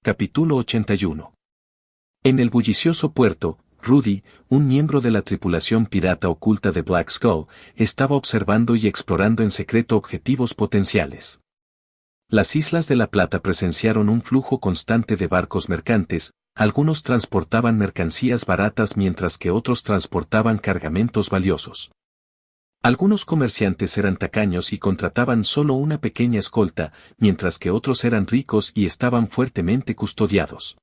Capítulo 81. En el bullicioso puerto, Rudy, un miembro de la tripulación pirata oculta de Black Skull, estaba observando y explorando en secreto objetivos potenciales. Las Islas de la Plata presenciaron un flujo constante de barcos mercantes, algunos transportaban mercancías baratas mientras que otros transportaban cargamentos valiosos. Algunos comerciantes eran tacaños y contrataban solo una pequeña escolta, mientras que otros eran ricos y estaban fuertemente custodiados.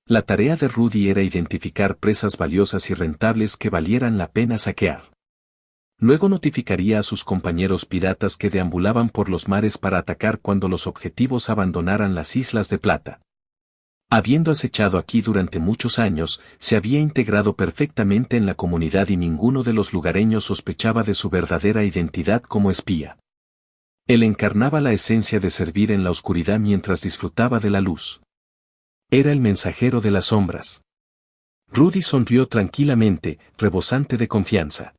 La tarea de Rudy era identificar presas valiosas y rentables que valieran la pena saquear. Luego notificaría a sus compañeros piratas que deambulaban por los mares para atacar cuando los objetivos abandonaran las Islas de Plata. Habiendo acechado aquí durante muchos años, se había integrado perfectamente en la comunidad y ninguno de los lugareños sospechaba de su verdadera identidad como espía. Él encarnaba la esencia de servir en la oscuridad mientras disfrutaba de la luz. Era el mensajero de las sombras. Rudy sonrió tranquilamente, rebosante de confianza.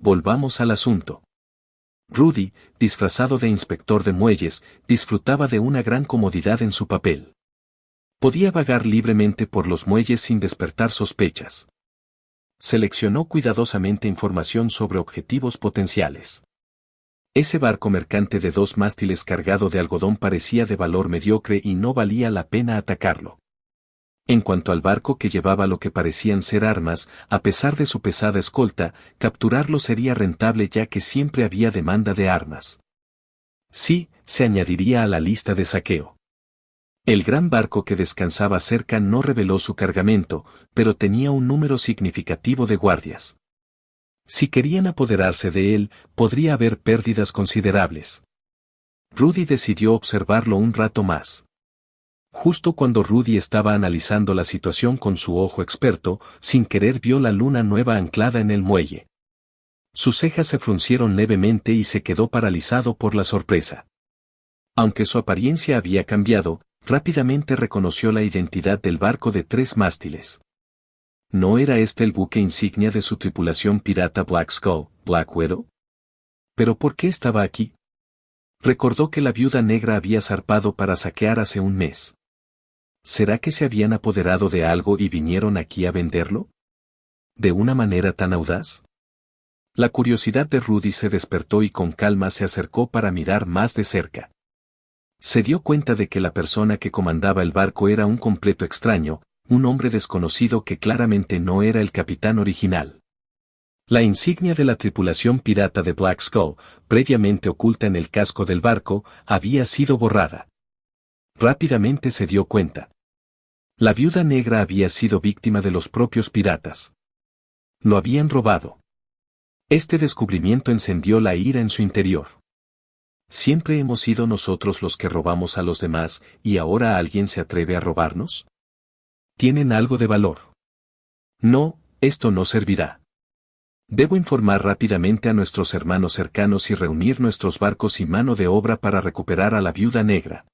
Volvamos al asunto. Rudy, disfrazado de inspector de muelles, disfrutaba de una gran comodidad en su papel. Podía vagar libremente por los muelles sin despertar sospechas. Seleccionó cuidadosamente información sobre objetivos potenciales. Ese barco mercante de 2 mástiles cargado de algodón parecía de valor mediocre y no valía la pena atacarlo. En cuanto al barco que llevaba lo que parecían ser armas, a pesar de su pesada escolta, capturarlo sería rentable ya que siempre había demanda de armas. Sí, se añadiría a la lista de saqueo. El gran barco que descansaba cerca no reveló su cargamento, pero tenía un número significativo de guardias. Si querían apoderarse de él, podría haber pérdidas considerables. Rudy decidió observarlo un rato más. Justo cuando Rudy estaba analizando la situación con su ojo experto, sin querer vio la luna nueva anclada en el muelle. Sus cejas se fruncieron levemente y se quedó paralizado por la sorpresa. Aunque su apariencia había cambiado, rápidamente reconoció la identidad del barco de 3 mástiles. ¿No era este el buque insignia de su tripulación pirata Black Skull, Black Widow? ¿Pero por qué estaba aquí? Recordó que la viuda negra había zarpado para saquear hace un mes. ¿Será que se habían apoderado de algo y vinieron aquí a venderlo? ¿De una manera tan audaz? La curiosidad de Rudy se despertó y con calma se acercó para mirar más de cerca. Se dio cuenta de que la persona que comandaba el barco era un completo extraño, un hombre desconocido que claramente no era el capitán original. La insignia de la tripulación pirata de Black Skull, previamente oculta en el casco del barco, había sido borrada. Rápidamente se dio cuenta. La viuda negra había sido víctima de los propios piratas. Lo habían robado. Este descubrimiento encendió la ira en su interior. ¿Siempre hemos sido nosotros los que robamos a los demás, y ahora alguien se atreve a robarnos? ¿Tienen algo de valor? No, esto no servirá. Debo informar rápidamente a nuestros hermanos cercanos y reunir nuestros barcos y mano de obra para recuperar a la viuda negra.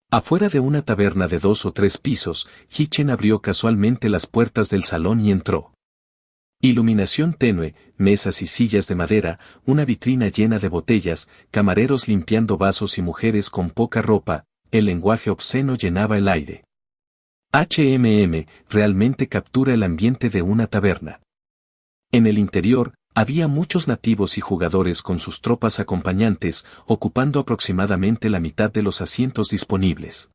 Afuera de una taberna de 2 o 3 pisos, Hitchen abrió casualmente las puertas del salón y entró. Iluminación tenue, mesas y sillas de madera, una vitrina llena de botellas, camareros limpiando vasos y mujeres con poca ropa, el lenguaje obsceno llenaba el aire. Realmente captura el ambiente de una taberna. En el interior, había muchos nativos y jugadores con sus tropas acompañantes, ocupando aproximadamente la mitad de los asientos disponibles.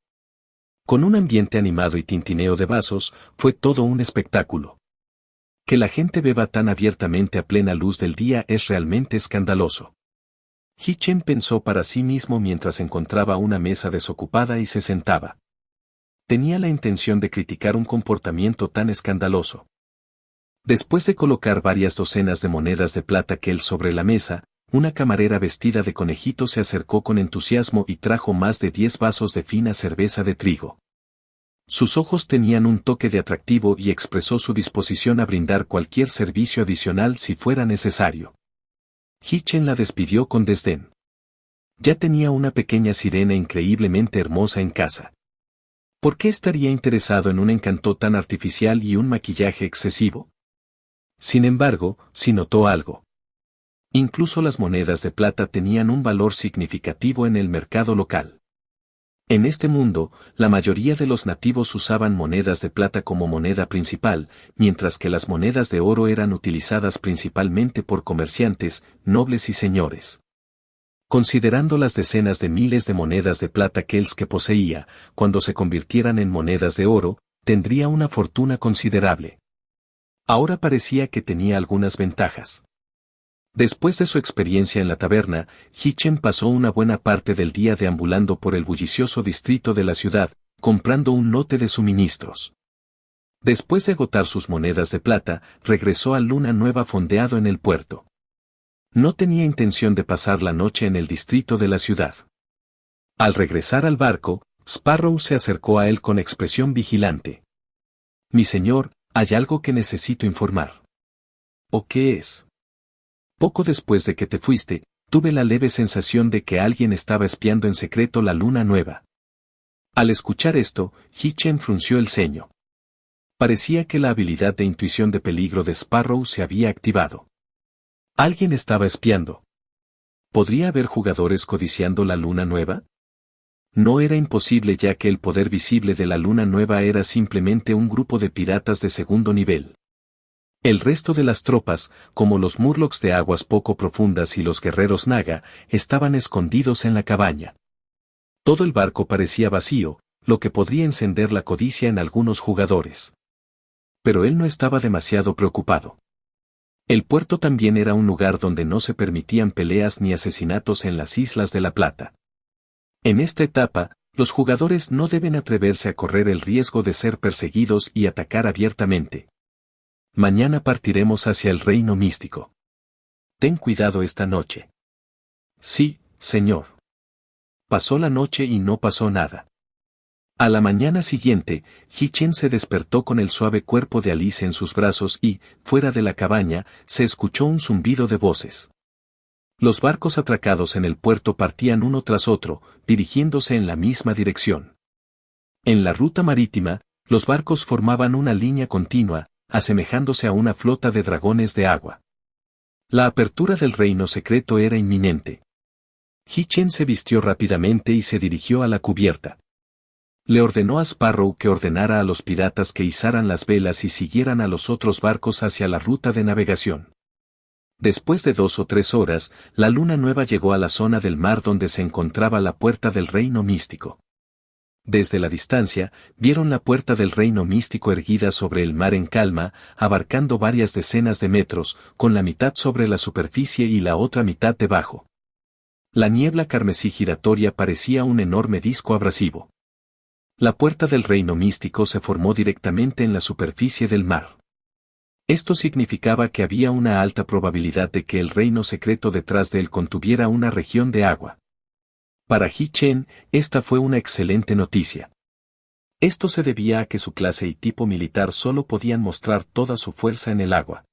Con un ambiente animado y tintineo de vasos, fue todo un espectáculo. Que la gente beba tan abiertamente a plena luz del día es realmente escandaloso. Hitchen pensó para sí mismo mientras encontraba una mesa desocupada y se sentaba. Tenía la intención de criticar un comportamiento tan escandaloso. Después de colocar varias docenas de monedas de plata que él sobre la mesa, una camarera vestida de conejito se acercó con entusiasmo y trajo más de 10 vasos de fina cerveza de trigo. Sus ojos tenían un toque de atractivo y expresó su disposición a brindar cualquier servicio adicional si fuera necesario. Hitchen la despidió con desdén. Ya tenía una pequeña sirena increíblemente hermosa en casa. ¿Por qué estaría interesado en un encanto tan artificial y un maquillaje excesivo? Sin embargo, sí notó algo. Incluso las monedas de plata tenían un valor significativo en el mercado local. En este mundo, la mayoría de los nativos usaban monedas de plata como moneda principal, mientras que las monedas de oro eran utilizadas principalmente por comerciantes, nobles y señores. Considerando las decenas de miles de monedas de plata que poseía, cuando se convirtieran en monedas de oro, tendría una fortuna considerable. Ahora parecía que tenía algunas ventajas. Después de su experiencia en la taberna, Hitchen pasó una buena parte del día deambulando por el bullicioso distrito de la ciudad, comprando un lote de suministros. Después de agotar sus monedas de plata, regresó a Luna Nueva fondeado en el puerto. No tenía intención de pasar la noche en el distrito de la ciudad. Al regresar al barco, Sparrow se acercó a él con expresión vigilante. «Mi señor, hay algo que necesito informar». «¿O qué es?» «Poco después de que te fuiste, tuve la leve sensación de que alguien estaba espiando en secreto la Luna Nueva». Al escuchar esto, Hitchen frunció el ceño. Parecía que la habilidad de intuición de peligro de Sparrow se había activado. ¿Alguien estaba espiando? ¿Podría haber jugadores codiciando la Luna Nueva? No era imposible, ya que el poder visible de la Luna Nueva era simplemente un grupo de piratas de segundo nivel. El resto de las tropas, como los Murlocs de aguas poco profundas y los guerreros Naga, estaban escondidos en la cabaña. Todo el barco parecía vacío, lo que podría encender la codicia en algunos jugadores. Pero él no estaba demasiado preocupado. El puerto también era un lugar donde no se permitían peleas ni asesinatos en las Islas de la Plata. En esta etapa, los jugadores no deben atreverse a correr el riesgo de ser perseguidos y atacar abiertamente. Mañana partiremos hacia el Reino Místico. Ten cuidado esta noche. Sí, señor. Pasó la noche y no pasó nada. A la mañana siguiente, Hitchen se despertó con el suave cuerpo de Alice en sus brazos y, fuera de la cabaña, se escuchó un zumbido de voces. Los barcos atracados en el puerto partían uno tras otro, dirigiéndose en la misma dirección. En la ruta marítima, los barcos formaban una línea continua, asemejándose a una flota de dragones de agua. La apertura del reino secreto era inminente. Hitchen se vistió rápidamente y se dirigió a la cubierta. Le ordenó a Sparrow que ordenara a los piratas que izaran las velas y siguieran a los otros barcos hacia la ruta de navegación. Después de 2 o 3 horas, la Luna Nueva llegó a la zona del mar donde se encontraba la puerta del Reino Místico. Desde la distancia, vieron la puerta del Reino Místico erguida sobre el mar en calma, abarcando varias decenas de metros, con la mitad sobre la superficie y la otra mitad debajo. La niebla carmesí giratoria parecía un enorme disco abrasivo. La puerta del Reino Místico se formó directamente en la superficie del mar. Esto significaba que había una alta probabilidad de que el reino secreto detrás de él contuviera una región de agua. Para Hitchen, esta fue una excelente noticia. Esto se debía a que su clase y tipo militar solo podían mostrar toda su fuerza en el agua.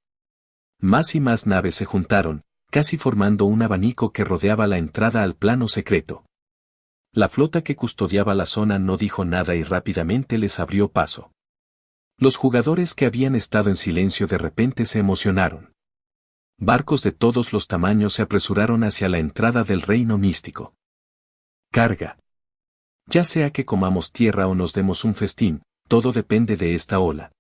Más y más naves se juntaron, casi formando un abanico que rodeaba la entrada al plano secreto. La flota que custodiaba la zona no dijo nada y rápidamente les abrió paso. Los jugadores que habían estado en silencio de repente se emocionaron. Barcos de todos los tamaños se apresuraron hacia la entrada del Reino Místico. Carga. Ya sea que comamos tierra o nos demos un festín, todo depende de esta ola.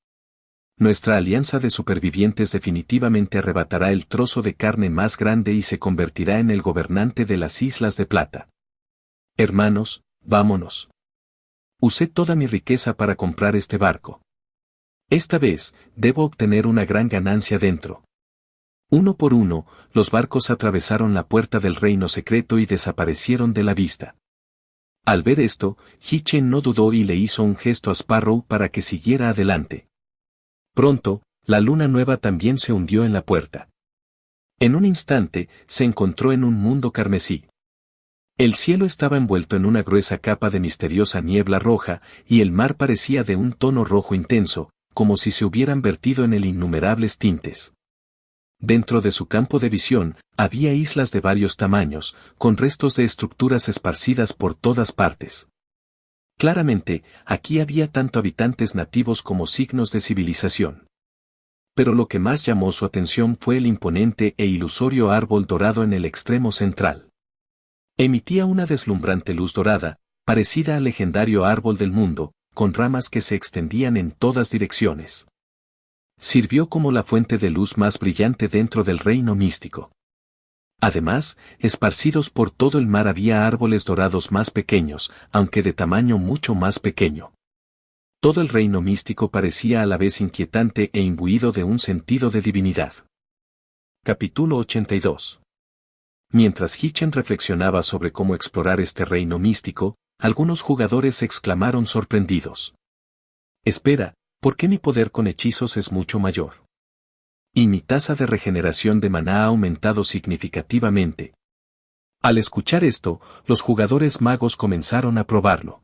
Nuestra alianza de supervivientes definitivamente arrebatará el trozo de carne más grande y se convertirá en el gobernante de las Islas de Plata. Hermanos, vámonos. Usé toda mi riqueza para comprar este barco. Esta vez, debo obtener una gran ganancia dentro. Uno por uno, los barcos atravesaron la puerta del reino secreto y desaparecieron de la vista. Al ver esto, Hitchen no dudó y le hizo un gesto a Sparrow para que siguiera adelante. Pronto, la Luna Nueva también se hundió en la puerta. En un instante, se encontró en un mundo carmesí. El cielo estaba envuelto en una gruesa capa de misteriosa niebla roja, y el mar parecía de un tono rojo intenso, como si se hubieran vertido en él innumerables tintes. Dentro de su campo de visión, había islas de varios tamaños, con restos de estructuras esparcidas por todas partes. Claramente, aquí había tanto habitantes nativos como signos de civilización. Pero lo que más llamó su atención fue el imponente e ilusorio árbol dorado en el extremo central. Emitía una deslumbrante luz dorada, parecida al legendario árbol del mundo, con ramas que se extendían en todas direcciones. Sirvió como la fuente de luz más brillante dentro del reino místico. Además, esparcidos por todo el mar había árboles dorados más pequeños, aunque de tamaño mucho más pequeño. Todo el reino místico parecía a la vez inquietante e imbuido de un sentido de divinidad. Capítulo 82. Mientras Hitchen reflexionaba sobre cómo explorar este reino místico, algunos jugadores exclamaron sorprendidos. Espera, ¿por qué mi poder con hechizos es mucho mayor? Y mi tasa de regeneración de maná ha aumentado significativamente. Al escuchar esto, los jugadores magos comenzaron a probarlo.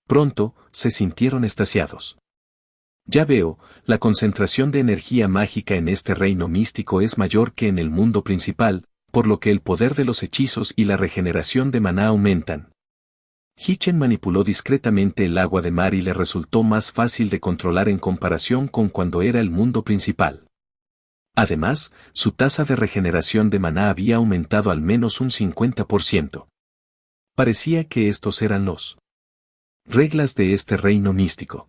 Pronto, se sintieron extasiados. Ya veo, la concentración de energía mágica en este reino místico es mayor que en el mundo principal, por lo que el poder de los hechizos y la regeneración de maná aumentan. Hitchen manipuló discretamente el agua de mar y le resultó más fácil de controlar en comparación con cuando era el mundo principal. Además, su tasa de regeneración de maná había aumentado al menos un 50%. Parecía que estos eran los reglas de este reino místico.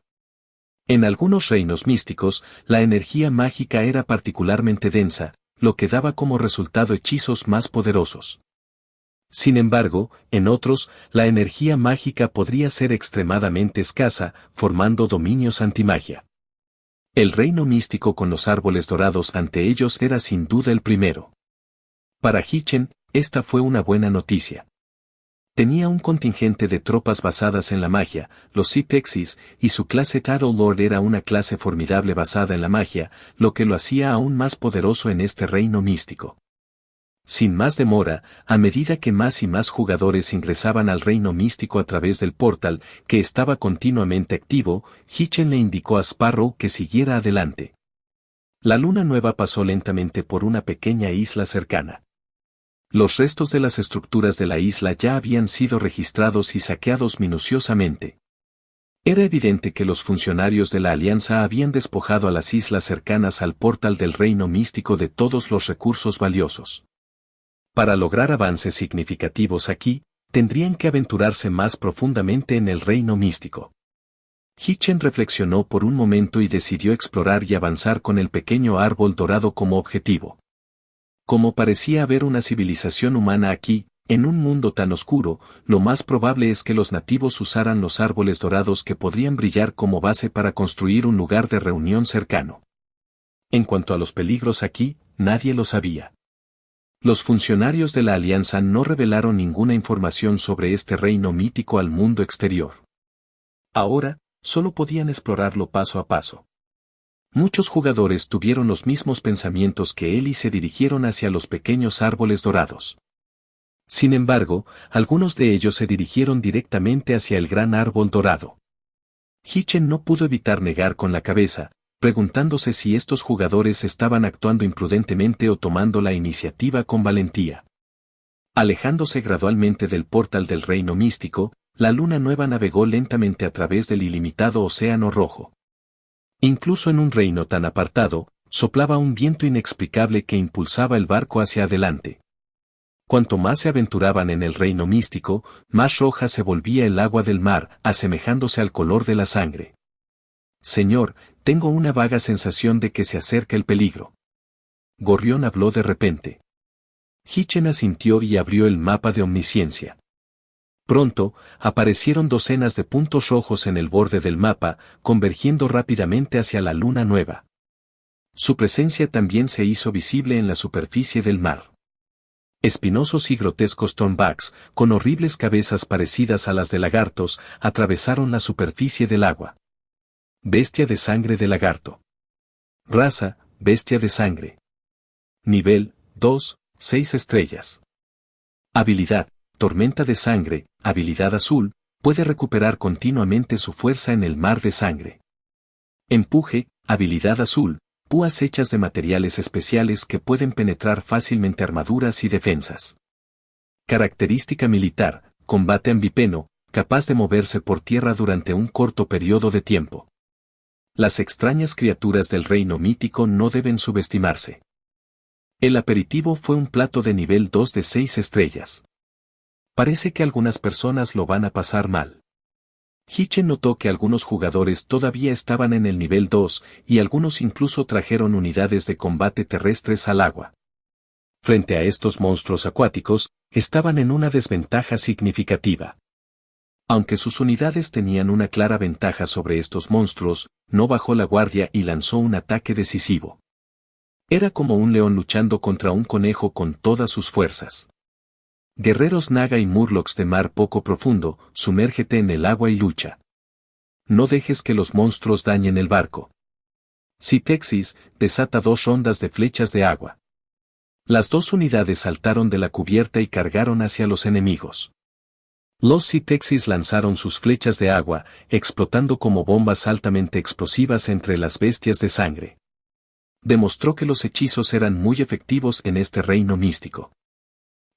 En algunos reinos místicos, la energía mágica era particularmente densa, lo que daba como resultado hechizos más poderosos. Sin embargo, en otros, la energía mágica podría ser extremadamente escasa, formando dominios antimagia. El reino místico con los árboles dorados ante ellos era sin duda el primero. Para Hitchen, esta fue una buena noticia. Tenía un contingente de tropas basadas en la magia, los Sea Pixies, y su clase Shadow Lord era una clase formidable basada en la magia, lo que lo hacía aún más poderoso en este reino místico. Sin más demora, a medida que más y más jugadores ingresaban al reino místico a través del portal, que estaba continuamente activo, Hitchen le indicó a Sparrow que siguiera adelante. La luna nueva pasó lentamente por una pequeña isla cercana. Los restos de las estructuras de la isla ya habían sido registrados y saqueados minuciosamente. Era evidente que los funcionarios de la Alianza habían despojado a las islas cercanas al portal del reino místico de todos los recursos valiosos. Para lograr avances significativos aquí, tendrían que aventurarse más profundamente en el reino místico. Hitchen reflexionó por un momento y decidió explorar y avanzar con el pequeño árbol dorado como objetivo. Como parecía haber una civilización humana aquí, en un mundo tan oscuro, lo más probable es que los nativos usaran los árboles dorados que podrían brillar como base para construir un lugar de reunión cercano. En cuanto a los peligros aquí, nadie lo sabía. Los funcionarios de la Alianza no revelaron ninguna información sobre este reino mítico al mundo exterior. Ahora, solo podían explorarlo paso a paso. Muchos jugadores tuvieron los mismos pensamientos que él y se dirigieron hacia los pequeños árboles dorados. Sin embargo, algunos de ellos se dirigieron directamente hacia el gran árbol dorado. Hitchen no pudo evitar negar con la cabeza, preguntándose si estos jugadores estaban actuando imprudentemente o tomando la iniciativa con valentía. Alejándose gradualmente del portal del reino místico, la luna nueva navegó lentamente a través del ilimitado océano rojo. Incluso en un reino tan apartado, soplaba un viento inexplicable que impulsaba el barco hacia adelante. Cuanto más se aventuraban en el reino místico, más roja se volvía el agua del mar, asemejándose al color de la sangre. Señor, tengo una vaga sensación de que se acerca el peligro. Gorrión habló de repente. Hitchen asintió y abrió el mapa de omnisciencia. Pronto, aparecieron docenas de puntos rojos en el borde del mapa, convergiendo rápidamente hacia la luna nueva. Su presencia también se hizo visible en la superficie del mar. Espinosos y grotescos thornbacks, con horribles cabezas parecidas a las de lagartos, atravesaron la superficie del agua. Bestia de sangre de lagarto. Raza, bestia de sangre. Nivel, 2, 6 estrellas. Habilidad, tormenta de sangre, habilidad azul, puede recuperar continuamente su fuerza en el mar de sangre. Empuje, habilidad azul, púas hechas de materiales especiales que pueden penetrar fácilmente armaduras y defensas. Característica militar, combate ambipeno, capaz de moverse por tierra durante un corto periodo de tiempo. Las extrañas criaturas del reino mítico no deben subestimarse. El aperitivo fue un plato de nivel 2 de 6 estrellas. Parece que algunas personas lo van a pasar mal. Hichen notó que algunos jugadores todavía estaban en el nivel 2 y algunos incluso trajeron unidades de combate terrestres al agua. Frente a estos monstruos acuáticos, estaban en una desventaja significativa. Aunque sus unidades tenían una clara ventaja sobre estos monstruos, no bajó la guardia y lanzó un ataque decisivo. Era como un león luchando contra un conejo con todas sus fuerzas. Guerreros Naga y Murlocs de mar poco profundo, sumérgete en el agua y lucha. No dejes que los monstruos dañen el barco. Citexis, desata 2 rondas de flechas de agua. Las 2 unidades saltaron de la cubierta y cargaron hacia los enemigos. Los Citexis lanzaron sus flechas de agua, explotando como bombas altamente explosivas entre las bestias de sangre. Demostró que los hechizos eran muy efectivos en este reino místico.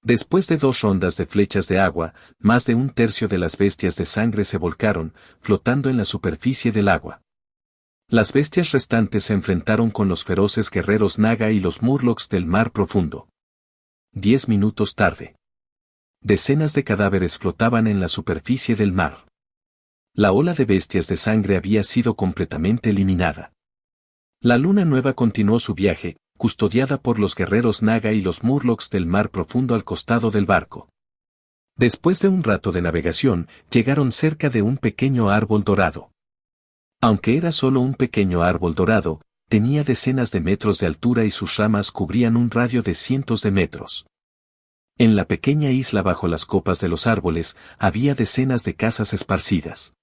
Después de 2 rondas de flechas de agua, más de 1/3 de las bestias de sangre se volcaron, flotando en la superficie del agua. Las bestias restantes se enfrentaron con los feroces guerreros Naga y los Murlocs del mar profundo. 10 minutos tarde. Decenas de cadáveres flotaban en la superficie del mar. La ola de bestias de sangre había sido completamente eliminada. La luna nueva continuó su viaje, custodiada por los guerreros Naga y los Murlocs del mar profundo al costado del barco. Después de un rato de navegación, llegaron cerca de un pequeño árbol dorado. Aunque era solo un pequeño árbol dorado, tenía decenas de metros de altura y sus ramas cubrían un radio de cientos de metros. En la pequeña isla bajo las copas de los árboles, había decenas de casas esparcidas.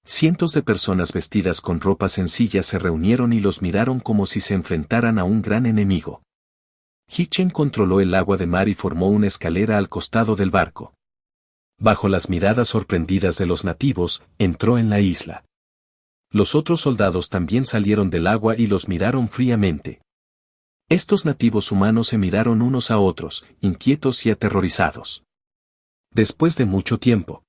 Cientos de personas vestidas con ropa sencilla se reunieron y los miraron como si se enfrentaran a un gran enemigo. Hichen controló el agua de mar y formó una escalera al costado del barco. Bajo las miradas sorprendidas de los nativos, entró en la isla. Los otros soldados también salieron del agua y los miraron fríamente. Estos nativos humanos se miraron unos a otros, inquietos y aterrorizados. Después de mucho tiempo,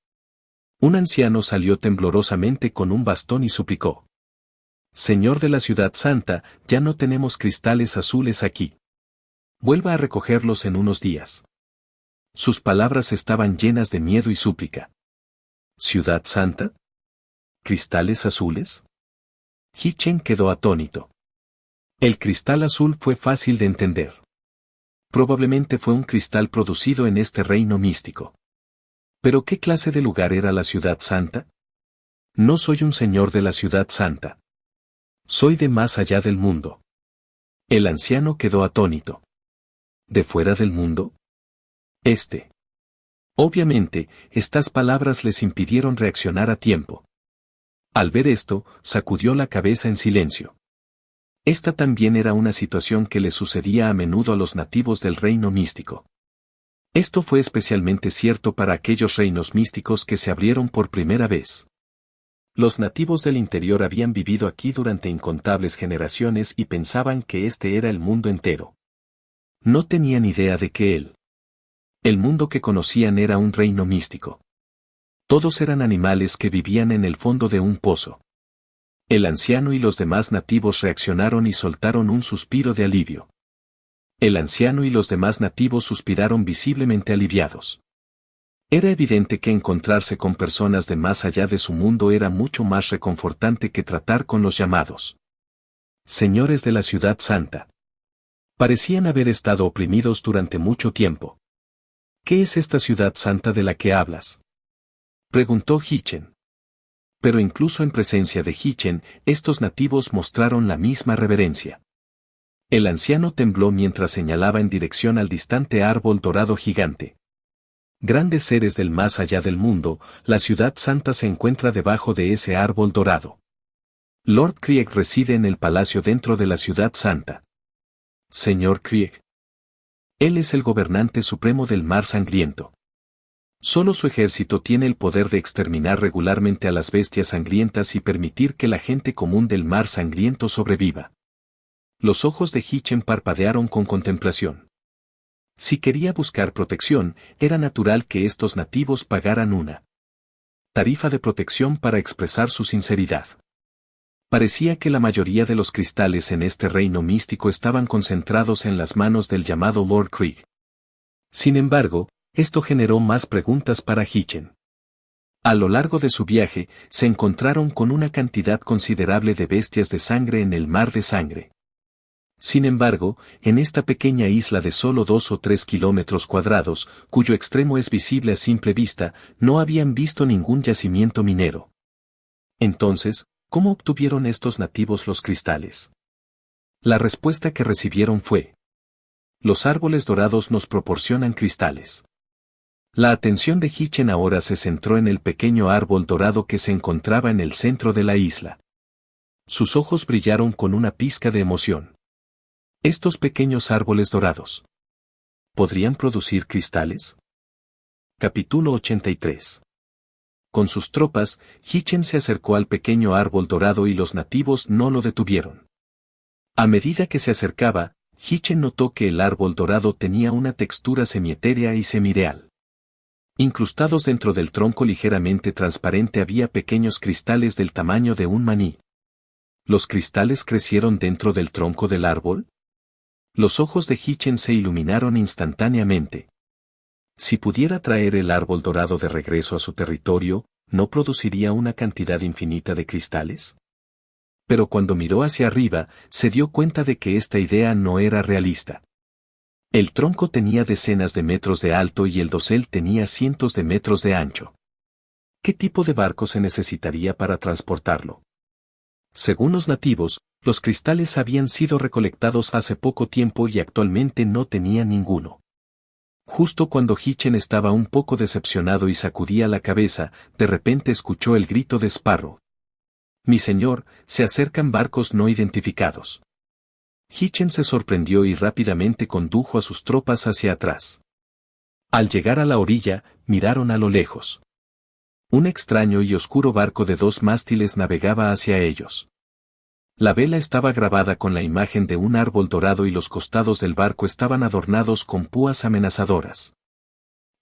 un anciano salió temblorosamente con un bastón y suplicó: «Señor de la ciudad santa, ya no tenemos cristales azules aquí. Vuelva a recogerlos en unos días». Sus palabras estaban llenas de miedo y súplica. ¿Ciudad santa? ¿Cristales azules? Hichen quedó atónito. El cristal azul fue fácil de entender. Probablemente fue un cristal producido en este reino místico. ¿Pero qué clase de lugar era la ciudad santa? No soy un señor de la ciudad santa. Soy de más allá del mundo. El anciano quedó atónito. ¿De fuera del mundo? Obviamente, estas palabras les impidieron reaccionar a tiempo. Al ver esto, sacudió la cabeza en silencio. Esta también era una situación que le sucedía a menudo a los nativos del reino místico. Esto fue especialmente cierto para aquellos reinos místicos que se abrieron por primera vez. Los nativos del interior habían vivido aquí durante incontables generaciones y pensaban que este era el mundo entero. No tenían idea de que el mundo que conocían era un reino místico. Todos eran animales que vivían en el fondo de un pozo. El anciano y los demás nativos reaccionaron y soltaron un suspiro de alivio. El anciano y los demás nativos suspiraron visiblemente aliviados. Era evidente que encontrarse con personas de más allá de su mundo era mucho más reconfortante que tratar con los llamados señores de la ciudad santa. Parecían haber estado oprimidos durante mucho tiempo. ¿Qué es esta ciudad santa de la que hablas?, preguntó Hichen. Pero incluso en presencia de Hichen, estos nativos mostraron la misma reverencia. El anciano tembló mientras señalaba en dirección al distante árbol dorado gigante. Grandes seres del más allá del mundo, la ciudad santa se encuentra debajo de ese árbol dorado. Lord Krieg reside en el palacio dentro de la ciudad santa. Señor Krieg. Él es el gobernante supremo del mar sangriento. Solo su ejército tiene el poder de exterminar regularmente a las bestias sangrientas y permitir que la gente común del mar sangriento sobreviva. Los ojos de Hichen parpadearon con contemplación. Si quería buscar protección, era natural que estos nativos pagaran una tarifa de protección para expresar su sinceridad. Parecía que la mayoría de los cristales en este reino místico estaban concentrados en las manos del llamado Lord Krieg. Sin embargo, Esto generó más preguntas para Hitchen. A lo largo de su viaje, se encontraron con una cantidad considerable de bestias de sangre en el mar de sangre. Sin embargo, en esta pequeña isla de solo 2 o 3 kilómetros cuadrados, cuyo extremo es visible a simple vista, no habían visto ningún yacimiento minero. Entonces, ¿cómo obtuvieron estos nativos los cristales? La respuesta que recibieron fue: los árboles dorados nos proporcionan cristales. La atención de Hitchen ahora se centró en el pequeño árbol dorado que se encontraba en el centro de la isla. Sus ojos brillaron con una pizca de emoción. Estos pequeños árboles dorados, ¿podrían producir cristales? Capítulo 83. Con sus tropas, Hitchen se acercó al pequeño árbol dorado y los nativos no lo detuvieron. A medida que se acercaba, Hitchen notó que el árbol dorado tenía una textura semietérea y semireal. Incrustados dentro del tronco ligeramente transparente había pequeños cristales del tamaño de un maní. ¿Los cristales crecieron dentro del tronco del árbol? Los ojos de Hitchen se iluminaron instantáneamente. Si pudiera traer el árbol dorado de regreso a su territorio, ¿no produciría una cantidad infinita de cristales? Pero cuando miró hacia arriba, se dio cuenta de que esta idea no era realista. El tronco tenía decenas de metros de alto y el dosel tenía cientos de metros de ancho. ¿Qué tipo de barco se necesitaría para transportarlo? Según los nativos, los cristales habían sido recolectados hace poco tiempo y actualmente no tenían ninguno. Justo cuando Hitchen estaba un poco decepcionado y sacudía la cabeza, de repente escuchó el grito de Sparrow. «Mi señor, se acercan barcos no identificados». Hitchen se sorprendió y rápidamente condujo a sus tropas hacia atrás. Al llegar a la orilla, miraron a lo lejos. Un extraño y oscuro barco de 2 mástiles navegaba hacia ellos. La vela estaba grabada con la imagen de un árbol dorado y los costados del barco estaban adornados con púas amenazadoras.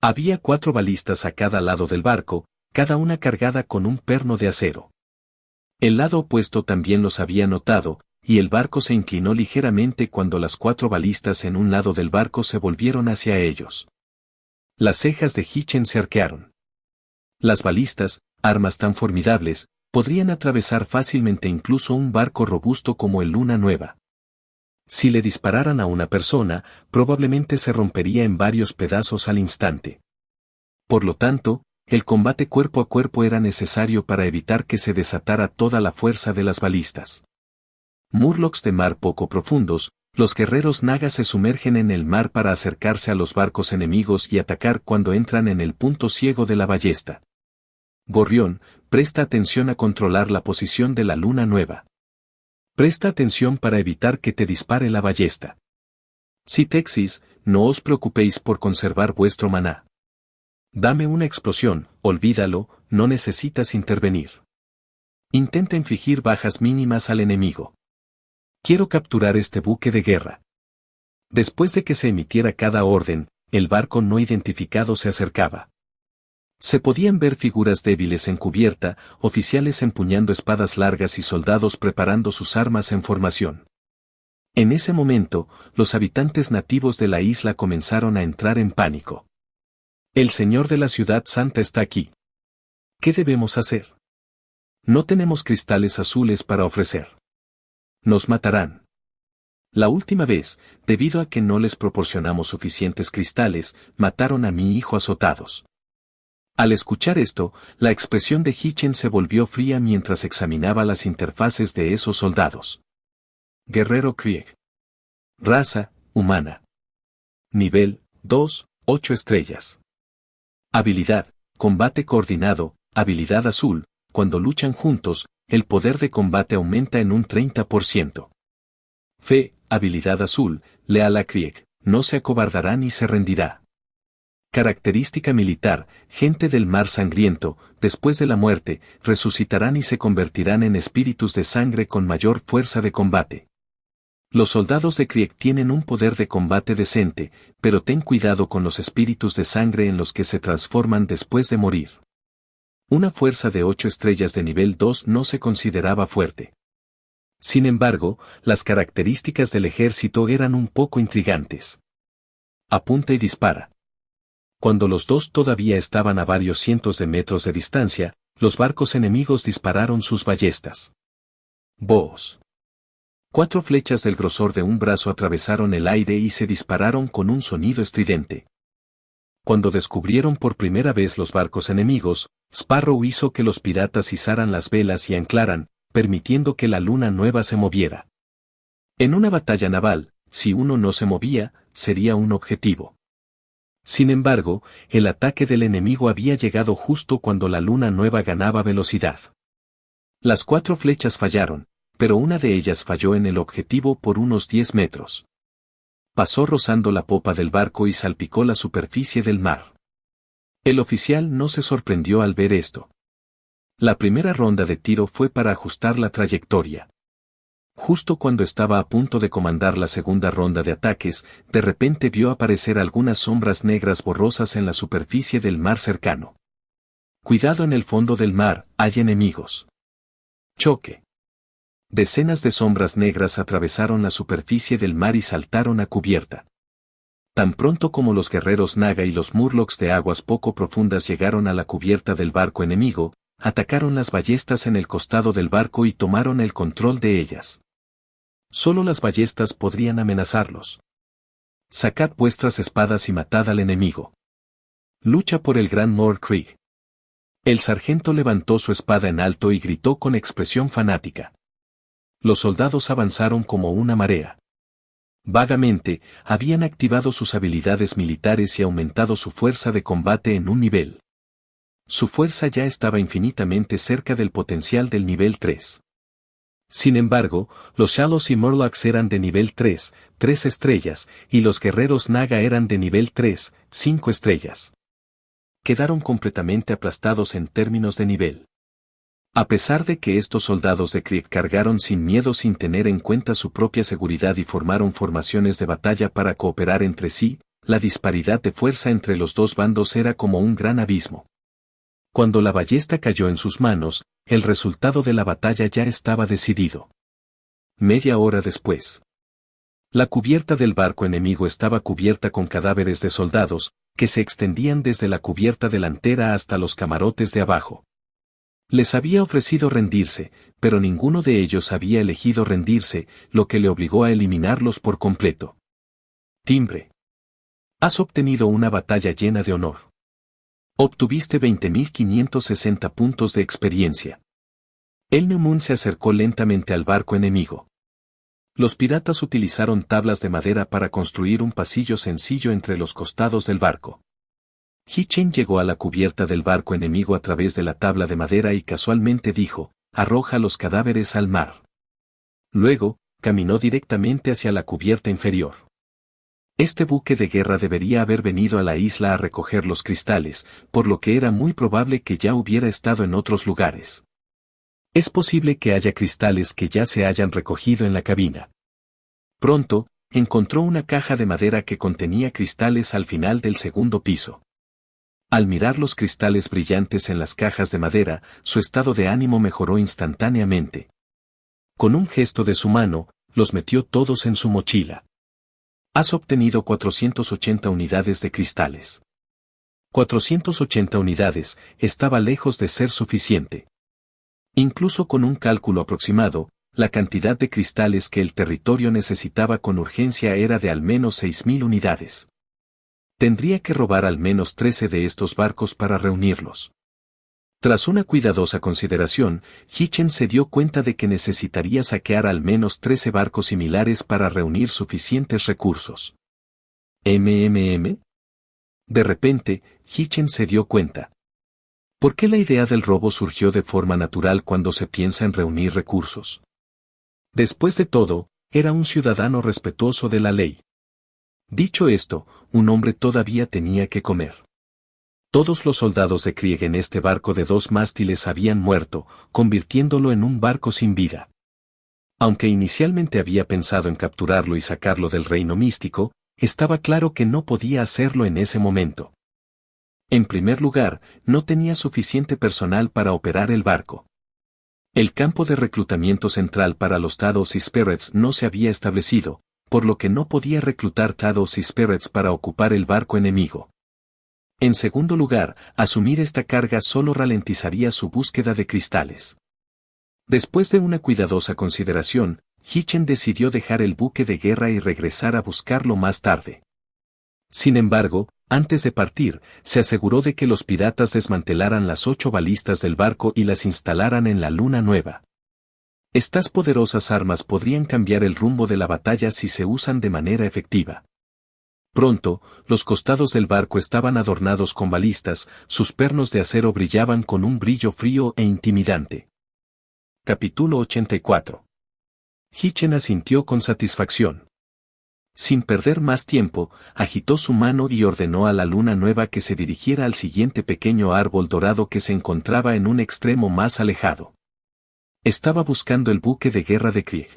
Había 4 balistas a cada lado del barco, cada una cargada con un perno de acero. El lado opuesto también los había notado, y el barco se inclinó ligeramente cuando las 4 balistas en un lado del barco se volvieron hacia ellos. Las cejas de Hitchen se arquearon. Las balistas, armas tan formidables, podrían atravesar fácilmente incluso un barco robusto como el Luna Nueva. Si le dispararan a una persona, probablemente se rompería en varios pedazos al instante. Por lo tanto, el combate cuerpo a cuerpo era necesario para evitar que se desatara toda la fuerza de las balistas. Murlocs de mar poco profundos, los guerreros nagas se sumergen en el mar para acercarse a los barcos enemigos y atacar cuando entran en el punto ciego de la ballesta. Gorrión, presta atención a controlar la posición de la luna nueva. Presta atención para evitar que te dispare la ballesta. Citexis, no os preocupéis por conservar vuestro maná. Dame una explosión, olvídalo, no necesitas intervenir. Intenta infligir bajas mínimas al enemigo. Quiero capturar este buque de guerra. Después de que se emitiera cada orden, el barco no identificado se acercaba. Se podían ver figuras débiles en cubierta, oficiales empuñando espadas largas y soldados preparando sus armas en formación. En ese momento, los habitantes nativos de la isla comenzaron a entrar en pánico. El señor de la ciudad santa está aquí. ¿Qué debemos hacer? No tenemos cristales azules para ofrecer. Nos matarán. La última vez, debido a que no les proporcionamos suficientes cristales, mataron a mi hijo azotados. Al escuchar esto, la expresión de Hitchen se volvió fría mientras examinaba las interfaces de esos soldados. Guerrero Krieg. Raza, humana. Nivel, 2, 8 estrellas. Habilidad, combate coordinado, habilidad azul, cuando luchan juntos, el poder de combate aumenta en un 30%. Fe, habilidad azul, leal a Krieg, no se acobardará ni se rendirá. Característica militar, gente del mar sangriento, después de la muerte, resucitarán y se convertirán en espíritus de sangre con mayor fuerza de combate. Los soldados de Krieg tienen un poder de combate decente, pero ten cuidado con los espíritus de sangre en los que se transforman después de morir. Una fuerza de 8 estrellas de nivel 2 no se consideraba fuerte. Sin embargo, las características del ejército eran un poco intrigantes. Apunta y dispara. Cuando los dos todavía estaban a varios cientos de metros de distancia, los barcos enemigos dispararon sus ballestas. ¡Boos! 4 flechas del grosor de un brazo atravesaron el aire y se dispararon con un sonido estridente. Cuando descubrieron por primera vez los barcos enemigos, Sparrow hizo que los piratas izaran las velas y anclaran, permitiendo que la luna nueva se moviera. En una batalla naval, si uno no se movía, sería un objetivo. Sin embargo, el ataque del enemigo había llegado justo cuando la luna nueva ganaba velocidad. Las 4 flechas fallaron, pero una de ellas falló en el objetivo por unos 10 metros. Pasó rozando la popa del barco y salpicó la superficie del mar. El oficial no se sorprendió al ver esto. La primera ronda de tiro fue para ajustar la trayectoria. Justo cuando estaba a punto de comandar la segunda ronda de ataques, de repente vio aparecer algunas sombras negras borrosas en la superficie del mar cercano. Cuidado, en el fondo del mar, hay enemigos. Choque. Decenas de sombras negras atravesaron la superficie del mar y saltaron a cubierta. Tan pronto como los guerreros Naga y los Murlocs de aguas poco profundas llegaron a la cubierta del barco enemigo, atacaron las ballestas en el costado del barco y tomaron el control de ellas. Solo las ballestas podrían amenazarlos. Sacad vuestras espadas y matad al enemigo. Lucha por el Gran Moor Creek. El sargento levantó su espada en alto y gritó con expresión fanática. Los soldados avanzaron como una marea. Vagamente, habían activado sus habilidades militares y aumentado su fuerza de combate en un nivel. Su fuerza ya estaba infinitamente cerca del potencial del nivel 3. Sin embargo, los Shallows y Murlocs eran de nivel 3, 3 estrellas, y los guerreros Naga eran de nivel 3, 5 estrellas. Quedaron completamente aplastados en términos de nivel. A pesar de que estos soldados de Krieg cargaron sin miedo sin tener en cuenta su propia seguridad y formaron formaciones de batalla para cooperar entre sí, la disparidad de fuerza entre los dos bandos era como un gran abismo. Cuando la ballesta cayó en sus manos, el resultado de la batalla ya estaba decidido. Media hora después. La cubierta del barco enemigo estaba cubierta con cadáveres de soldados, que se extendían desde la cubierta delantera hasta los camarotes de abajo. Les había ofrecido rendirse, pero ninguno de ellos había elegido rendirse, lo que le obligó a eliminarlos por completo. Timbre. Has obtenido una batalla llena de honor. Obtuviste 20.560 puntos de experiencia. El Neumun se acercó lentamente al barco enemigo. Los piratas utilizaron tablas de madera para construir un pasillo sencillo entre los costados del barco. Hi-Chen llegó a la cubierta del barco enemigo a través de la tabla de madera y casualmente dijo, arroja los cadáveres al mar. Luego, caminó directamente hacia la cubierta inferior. Este buque de guerra debería haber venido a la isla a recoger los cristales, por lo que era muy probable que ya hubiera estado en otros lugares. Es posible que haya cristales que ya se hayan recogido en la cabina. Pronto, encontró una caja de madera que contenía cristales al final del segundo piso. Al mirar los cristales brillantes en las cajas de madera, su estado de ánimo mejoró instantáneamente. Con un gesto de su mano, los metió todos en su mochila. Has obtenido 480 unidades de cristales. 480 unidades, estaba lejos de ser suficiente. Incluso con un cálculo aproximado, la cantidad de cristales que el territorio necesitaba con urgencia era de al menos 6.000 unidades. Tendría que robar al menos 13 de estos barcos para reunirlos. Tras una cuidadosa consideración, Hi-Chen se dio cuenta de que necesitaría saquear al menos 13 barcos similares para reunir suficientes recursos. ¿MMM? De repente, Hi-Chen se dio cuenta. ¿Por qué la idea del robo surgió de forma natural cuando se piensa en reunir recursos? Después de todo, era un ciudadano respetuoso de la ley. Dicho esto, un hombre todavía tenía que comer. Todos los soldados de Krieg en este barco de 2 mástiles habían muerto, convirtiéndolo en un barco sin vida. Aunque inicialmente había pensado en capturarlo y sacarlo del reino místico, estaba claro que no podía hacerlo en ese momento. En primer lugar, no tenía suficiente personal para operar el barco. El campo de reclutamiento central para los Shadows y Spirits no se había establecido, por lo que no podía reclutar Shadows y Spirits para ocupar el barco enemigo. En segundo lugar, asumir esta carga solo ralentizaría su búsqueda de cristales. Después de una cuidadosa consideración, Hitchen decidió dejar el buque de guerra y regresar a buscarlo más tarde. Sin embargo, antes de partir, se aseguró de que los piratas desmantelaran las 8 balistas del barco y las instalaran en la Luna Nueva. Estas poderosas armas podrían cambiar el rumbo de la batalla si se usan de manera efectiva. Pronto, los costados del barco estaban adornados con balistas, sus pernos de acero brillaban con un brillo frío e intimidante. Capítulo 84. Hitchen asintió con satisfacción. Sin perder más tiempo, agitó su mano y ordenó a la Luna Nueva que se dirigiera al siguiente pequeño árbol dorado que se encontraba en un extremo más alejado. Estaba buscando el buque de guerra de Krieg.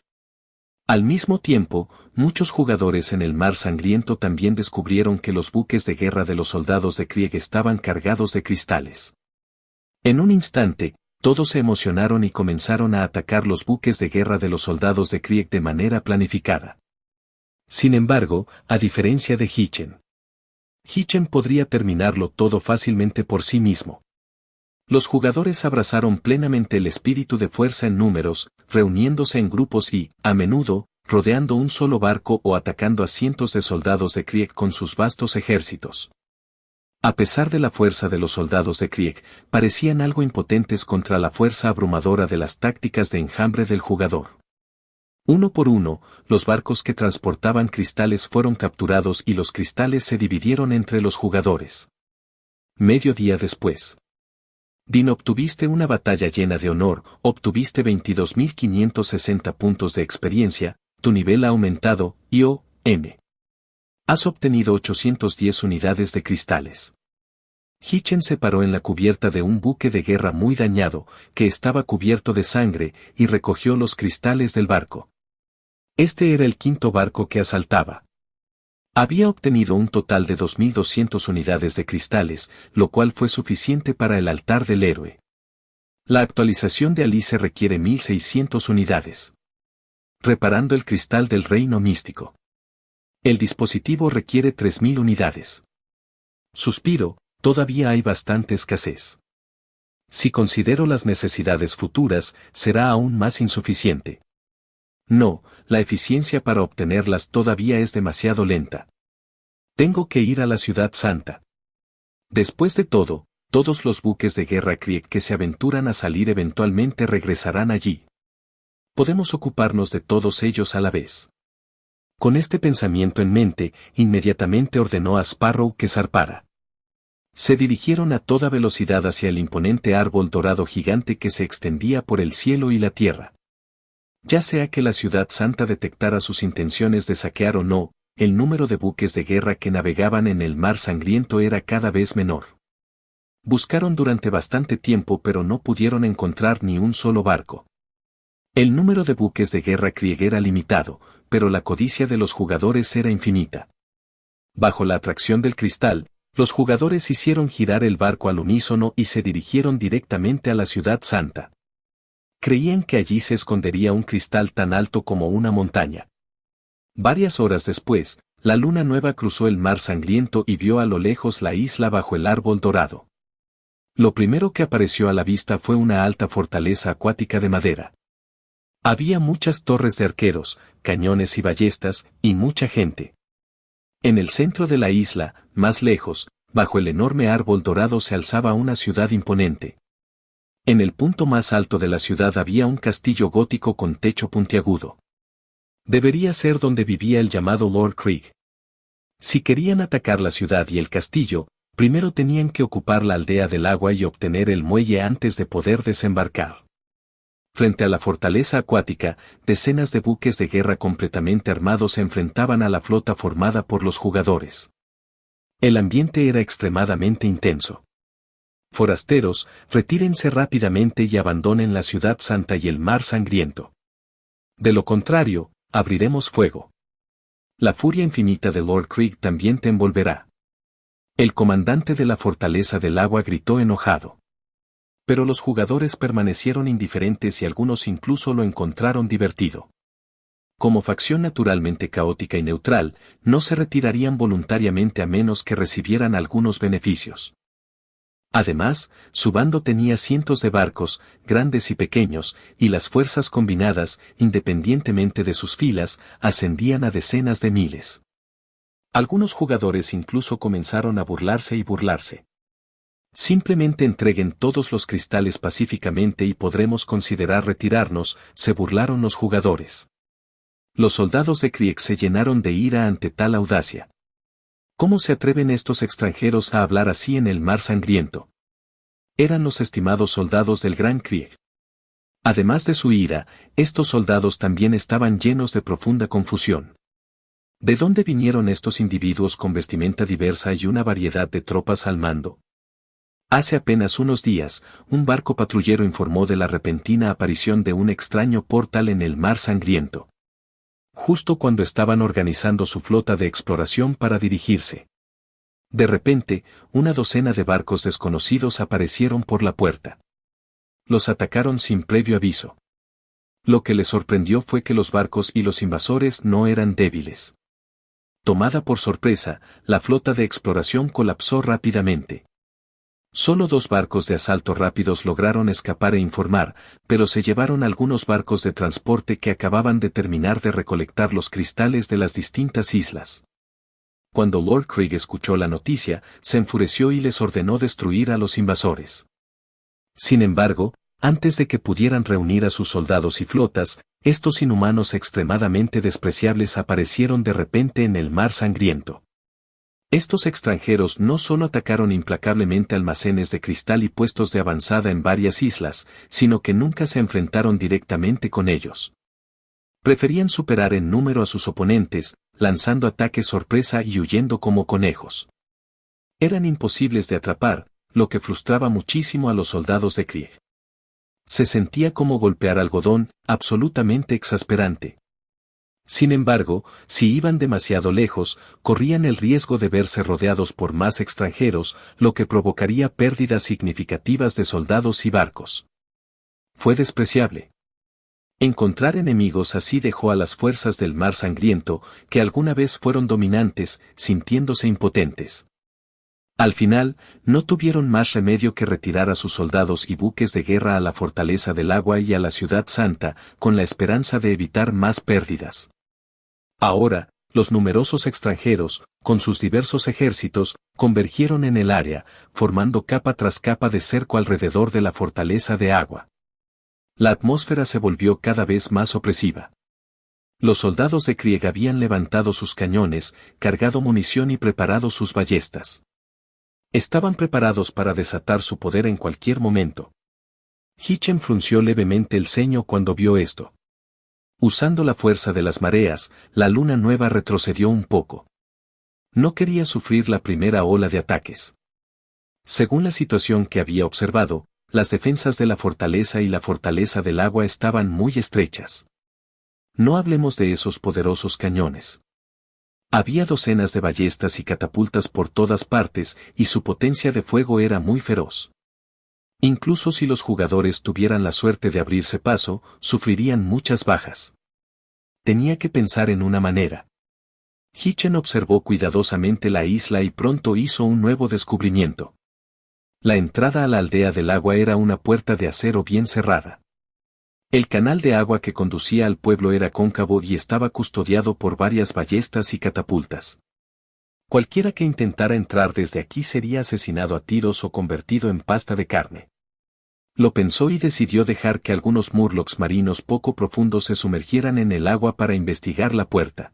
Al mismo tiempo, muchos jugadores en el Mar Sangriento también descubrieron que los buques de guerra de los soldados de Krieg estaban cargados de cristales. En un instante, todos se emocionaron y comenzaron a atacar los buques de guerra de los soldados de Krieg de manera planificada. Sin embargo, a diferencia de Hitchen podría terminarlo todo fácilmente por sí mismo. Los jugadores abrazaron plenamente el espíritu de fuerza en números, reuniéndose en grupos y, a menudo, rodeando un solo barco o atacando a cientos de soldados de Krieg con sus vastos ejércitos. A pesar de la fuerza de los soldados de Krieg, parecían algo impotentes contra la fuerza abrumadora de las tácticas de enjambre del jugador. Uno por uno, los barcos que transportaban cristales fueron capturados y los cristales se dividieron entre los jugadores. Medio día después. Din, obtuviste una batalla llena de honor, obtuviste 22.560 puntos de experiencia, tu nivel ha aumentado, I.O.M. Has obtenido 810 unidades de cristales. Hitchen se paró en la cubierta de un buque de guerra muy dañado, que estaba cubierto de sangre, y recogió los cristales del barco. Este era el quinto barco que asaltaba. Había obtenido un total de 2.200 unidades de cristales, lo cual fue suficiente para el altar del héroe. La actualización de Alice requiere 1.600 unidades. Reparando el cristal del reino místico. El dispositivo requiere 3.000 unidades. Suspiro, todavía hay bastante escasez. Si considero las necesidades futuras, será aún más insuficiente. No, la eficiencia para obtenerlas todavía es demasiado lenta. Tengo que ir a la Ciudad Santa. Después de todo, todos los buques de guerra Krieg que se aventuran a salir eventualmente regresarán allí. Podemos ocuparnos de todos ellos a la vez. Con este pensamiento en mente, inmediatamente ordenó a Sparrow que zarpara. Se dirigieron a toda velocidad hacia el imponente árbol dorado gigante que se extendía por el cielo y la tierra. Ya sea que la Ciudad Santa detectara sus intenciones de saquear o no, el número de buques de guerra que navegaban en el Mar Sangriento era cada vez menor. Buscaron durante bastante tiempo pero no pudieron encontrar ni un solo barco. El número de buques de guerra Krieg era limitado, pero la codicia de los jugadores era infinita. Bajo la atracción del cristal, los jugadores hicieron girar el barco al unísono y se dirigieron directamente a la Ciudad Santa. Creían que allí se escondería un cristal tan alto como una montaña. Varias horas después, la Luna Nueva cruzó el Mar Sangriento y vio a lo lejos la isla bajo el árbol dorado. Lo primero que apareció a la vista fue una alta fortaleza acuática de madera. Había muchas torres de arqueros, cañones y ballestas, y mucha gente. En el centro de la isla, más lejos, bajo el enorme árbol dorado se alzaba una ciudad imponente. En el punto más alto de la ciudad había un castillo gótico con techo puntiagudo. Debería ser donde vivía el llamado Lord Krieg. Si querían atacar la ciudad y el castillo, primero tenían que ocupar la aldea del agua y obtener el muelle antes de poder desembarcar. Frente a la fortaleza acuática, decenas de buques de guerra completamente armados se enfrentaban a la flota formada por los jugadores. El ambiente era extremadamente intenso. Forasteros, retírense rápidamente y abandonen la Ciudad Santa y el Mar Sangriento. De lo contrario, abriremos fuego. La furia infinita de Lord Krieg también te envolverá. El comandante de la Fortaleza del Agua gritó enojado. Pero los jugadores permanecieron indiferentes y algunos incluso lo encontraron divertido. como facción naturalmente caótica y neutral, no se retirarían voluntariamente a menos que recibieran algunos beneficios. Además, su bando tenía cientos de barcos, grandes y pequeños, y las fuerzas combinadas, independientemente de sus filas, ascendían a decenas de miles. Algunos jugadores incluso comenzaron a burlarse. Simplemente entreguen todos los cristales pacíficamente y podremos considerar retirarnos, se burlaron los jugadores. Los soldados de Krieg se llenaron de ira ante tal audacia. ¿Cómo se atreven estos extranjeros a hablar así en el mar sangriento? Eran los estimados soldados del Gran Krieg. Además de su ira, estos soldados también estaban llenos de profunda confusión. ¿De dónde vinieron estos individuos con vestimenta diversa y una variedad de tropas al mando? Hace apenas unos días, un barco patrullero informó de la repentina aparición de un extraño portal en el mar sangriento. Justo cuando estaban organizando su flota de exploración para dirigirse. De repente, una docena de barcos desconocidos aparecieron por la puerta. Los atacaron sin previo aviso. Lo que les sorprendió fue que los barcos y los invasores no eran débiles. Tomada por sorpresa, la flota de exploración colapsó rápidamente. Solo 2 barcos de asalto rápidos lograron escapar e informar, pero se llevaron algunos barcos de transporte que acababan de terminar de recolectar los cristales de las distintas islas. Cuando Lord Krieg escuchó la noticia, se enfureció y les ordenó destruir a los invasores. Sin embargo, antes de que pudieran reunir a sus soldados y flotas, estos inhumanos extremadamente despreciables aparecieron de repente en el mar sangriento. Estos extranjeros no solo atacaron implacablemente almacenes de cristal y puestos de avanzada en varias islas, sino que nunca se enfrentaron directamente con ellos. Preferían superar en número a sus oponentes, lanzando ataques sorpresa y huyendo como conejos. Eran imposibles de atrapar, lo que frustraba muchísimo a los soldados de Krieg. Se sentía como golpear algodón, absolutamente exasperante. Sin embargo, si iban demasiado lejos, corrían el riesgo de verse rodeados por más extranjeros, lo que provocaría pérdidas significativas de soldados y barcos. Fue despreciable. Encontrar enemigos así dejó a las fuerzas del mar sangriento, que alguna vez fueron dominantes, sintiéndose impotentes. Al final, no tuvieron más remedio que retirar a sus soldados y buques de guerra a la fortaleza del agua y a la ciudad santa, con la esperanza de evitar más pérdidas. Ahora, los numerosos extranjeros, con sus diversos ejércitos, convergieron en el área, formando capa tras capa de cerco alrededor de la fortaleza de agua. La atmósfera se volvió cada vez más opresiva. Los soldados de Krieg habían levantado sus cañones, cargado munición y preparado sus ballestas. Estaban preparados para desatar su poder en cualquier momento. Hitchen frunció levemente el ceño cuando vio esto. Usando la fuerza de las mareas, la luna nueva retrocedió un poco. No quería sufrir la primera ola de ataques. Según la situación que había observado, las defensas de la fortaleza y la fortaleza del agua estaban muy estrechas. No hablemos de esos poderosos cañones. Había docenas de ballestas y catapultas por todas partes, y su potencia de fuego era muy feroz. Incluso si los jugadores tuvieran la suerte de abrirse paso, sufrirían muchas bajas. Tenía que pensar en una manera. Hitchen observó cuidadosamente la isla y pronto hizo un nuevo descubrimiento. La entrada a la aldea del agua era una puerta de acero bien cerrada. El canal de agua que conducía al pueblo era cóncavo y estaba custodiado por varias ballestas y catapultas. Cualquiera que intentara entrar desde aquí sería asesinado a tiros o convertido en pasta de carne. Lo pensó y decidió dejar que algunos murlocs marinos poco profundos se sumergieran en el agua para investigar la puerta.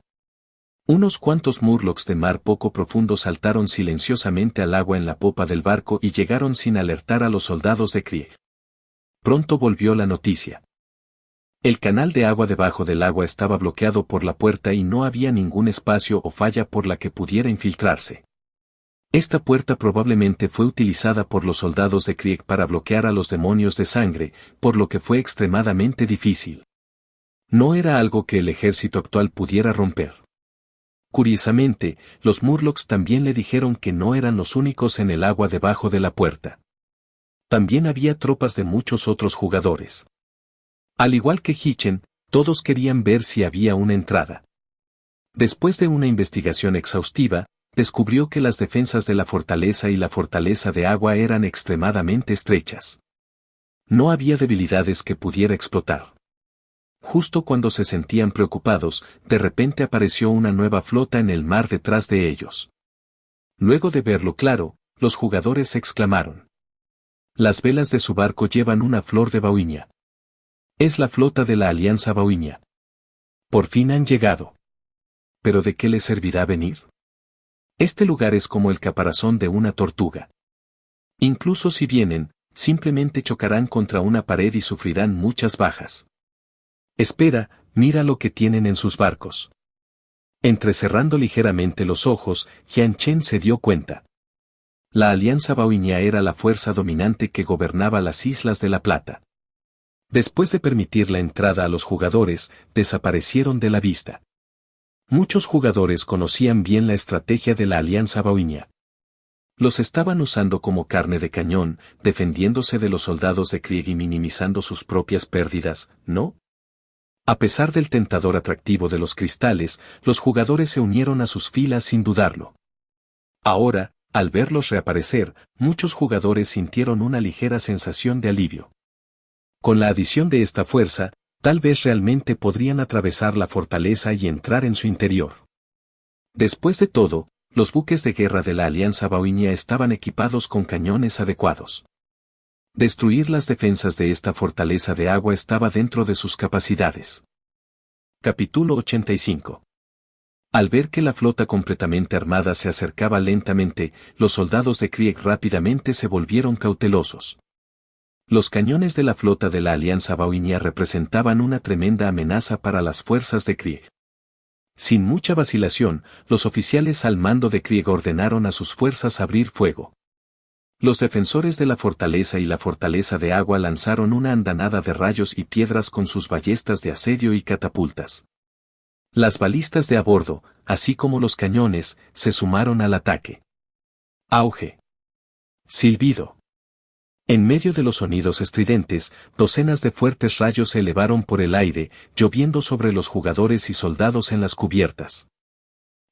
Unos cuantos murlocs de mar poco profundo saltaron silenciosamente al agua en la popa del barco y llegaron sin alertar a los soldados de Krieg. Pronto volvió la noticia. El canal de agua debajo del agua estaba bloqueado por la puerta y no había ningún espacio o falla por la que pudiera infiltrarse. Esta puerta probablemente fue utilizada por los soldados de Krieg para bloquear a los demonios de sangre, por lo que fue extremadamente difícil. No era algo que el ejército actual pudiera romper. Curiosamente, los murlocs también le dijeron que no eran los únicos en el agua debajo de la puerta. También había tropas de muchos otros jugadores. Al igual que Hitchen, Todos querían ver si había una entrada. Después de una investigación exhaustiva, descubrió que las defensas de la fortaleza y la fortaleza de agua eran extremadamente estrechas. No había debilidades que pudiera explotar. Justo cuando se sentían preocupados, de repente apareció una nueva flota en el mar detrás de ellos. Luego de verlo claro, los jugadores exclamaron: las velas de su barco llevan una flor de bauhinia. Es la flota de la Alianza Bauhinia. Por fin han llegado. ¿Pero de qué les servirá venir? Este lugar es como el caparazón de una tortuga. Incluso si vienen, simplemente chocarán contra una pared y sufrirán muchas bajas. Espera, mira lo que tienen en sus barcos. Entrecerrando ligeramente los ojos, Jian Chen se dio cuenta. La Alianza Bauhinia era la fuerza dominante que gobernaba las Islas de la Plata. Después de permitir la entrada a los jugadores, desaparecieron de la vista. Muchos jugadores conocían bien la estrategia de la Alianza Bauhinia. Los estaban usando como carne de cañón, defendiéndose de los soldados de Krieg y minimizando sus propias pérdidas, ¿no? A pesar del tentador atractivo de los cristales, los jugadores se unieron a sus filas sin dudarlo. Ahora, al verlos reaparecer, muchos jugadores sintieron una ligera sensación de alivio. Con la adición de esta fuerza, tal vez realmente podrían atravesar la fortaleza y entrar en su interior. Después de todo, los buques de guerra de la Alianza Bauhinia estaban equipados con cañones adecuados. Destruir las defensas de esta fortaleza de agua estaba dentro de sus capacidades. Capítulo 85. Al ver que la flota completamente armada se acercaba lentamente, los soldados de Krieg rápidamente se volvieron cautelosos. Los cañones de la flota de la Alianza Bauhinia representaban una tremenda amenaza para las fuerzas de Krieg. Sin mucha vacilación, los oficiales al mando de Krieg ordenaron a sus fuerzas abrir fuego. Los defensores de la fortaleza y la fortaleza de agua lanzaron una andanada de rayos y piedras con sus ballestas de asedio y catapultas. Las balistas de a bordo, así como los cañones, se sumaron al ataque. Auge. Silbido. En medio de los sonidos estridentes, docenas de fuertes rayos se elevaron por el aire, lloviendo sobre los jugadores y soldados en las cubiertas.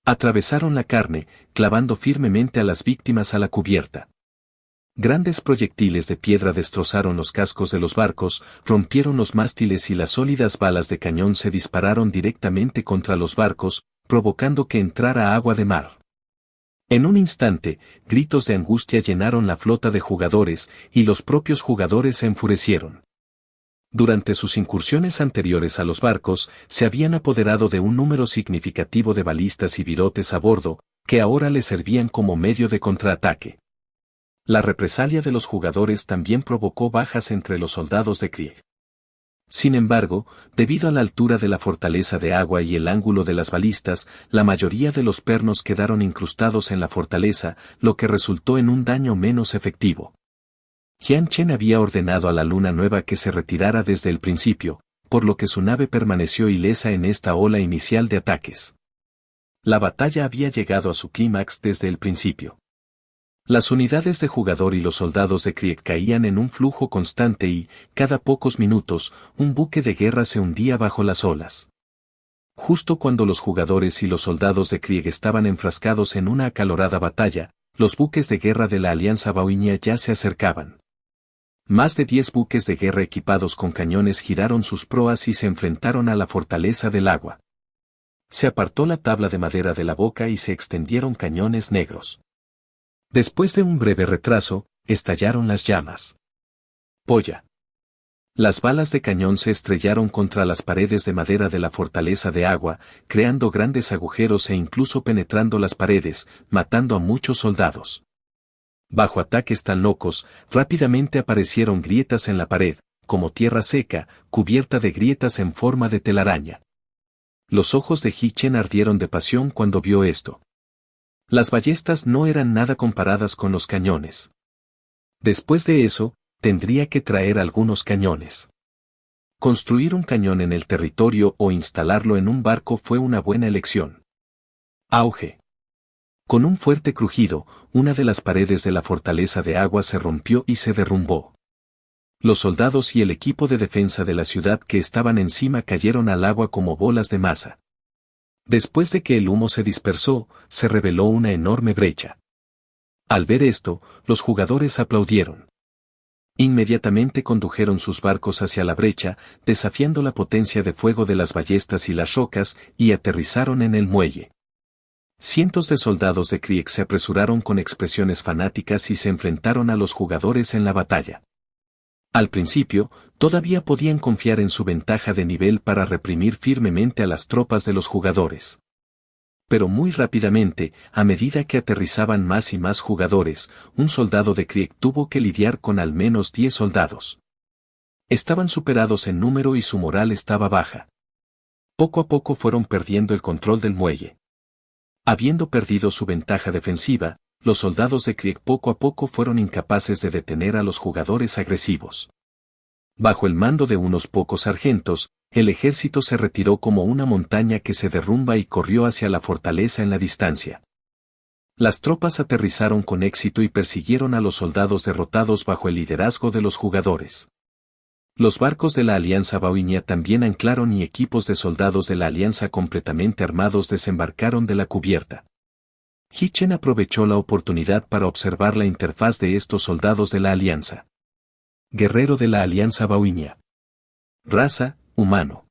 Atravesaron la carne, clavando firmemente a las víctimas a la cubierta. Grandes proyectiles de piedra destrozaron los cascos de los barcos, rompieron los mástiles y las sólidas balas de cañón se dispararon directamente contra los barcos, provocando que entrara agua de mar. En un instante, gritos de angustia llenaron la flota de jugadores, y los propios jugadores se enfurecieron. Durante sus incursiones anteriores a los barcos, se habían apoderado de un número significativo de balistas y virotes a bordo, que ahora les servían como medio de contraataque. La represalia de los jugadores también provocó bajas entre los soldados de Krieg. Sin embargo, debido a la altura de la fortaleza de agua y el ángulo de las balistas, la mayoría de los pernos quedaron incrustados en la fortaleza, lo que resultó en un daño menos efectivo. Jian Chen había ordenado a la Luna Nueva que se retirara desde el principio, por lo que su nave permaneció ilesa en esta ola inicial de ataques. La batalla había llegado a su clímax desde el principio. Las unidades de jugador y los soldados de Krieg caían en un flujo constante y, cada pocos minutos, un buque de guerra se hundía bajo las olas. Justo cuando los jugadores y los soldados de Krieg estaban enfrascados en una acalorada batalla, los buques de guerra de la Alianza Bauhinia ya se acercaban. Más de 10 buques de guerra equipados con cañones giraron sus proas y se enfrentaron a la fortaleza del agua. Se apartó la tabla de madera de la boca y se extendieron cañones negros. Después de un breve retraso, estallaron las llamas. Polla. Las balas de cañón se estrellaron contra las paredes de madera de la fortaleza de agua, creando grandes agujeros e incluso penetrando las paredes, matando a muchos soldados. Bajo ataques tan locos, rápidamente aparecieron grietas en la pared, como tierra seca, cubierta de grietas en forma de telaraña. Los ojos de Ji Chen ardieron de pasión cuando vio esto. Las ballestas no eran nada comparadas con los cañones. Después de eso, tendría que traer algunos cañones. Construir un cañón en el territorio o instalarlo en un barco fue una buena elección. Auge. Con un fuerte crujido, una de las paredes de la fortaleza de agua se rompió y se derrumbó. Los soldados y el equipo de defensa de la ciudad que estaban encima cayeron al agua como bolas de masa. Después de que el humo se dispersó, se reveló una enorme brecha. Al ver esto, los jugadores aplaudieron. Inmediatamente condujeron sus barcos hacia la brecha, desafiando la potencia de fuego de las ballestas y las rocas, y aterrizaron en el muelle. Cientos de soldados de Krieg se apresuraron con expresiones fanáticas y se enfrentaron a los jugadores en la batalla. Al principio, todavía podían confiar en su ventaja de nivel para reprimir firmemente a las tropas de los jugadores. Pero muy rápidamente, a medida que aterrizaban más y más jugadores, un soldado de Krieg tuvo que lidiar con al menos 10 soldados. Estaban superados en número y su moral estaba baja. Poco a poco fueron perdiendo el control del muelle. Habiendo perdido su ventaja defensiva, los soldados de Krieg poco a poco fueron incapaces de detener a los jugadores agresivos. Bajo el mando de unos pocos sargentos, el ejército se retiró como una montaña que se derrumba y corrió hacia la fortaleza en la distancia. Las tropas aterrizaron con éxito y persiguieron a los soldados derrotados bajo el liderazgo de los jugadores. Los barcos de la Alianza Bauhinia también anclaron y equipos de soldados de la Alianza completamente armados desembarcaron de la cubierta. Hitchen aprovechó la oportunidad para observar la interfaz de estos soldados de la Alianza. Guerrero de la Alianza Bauhinia. Raza, humano.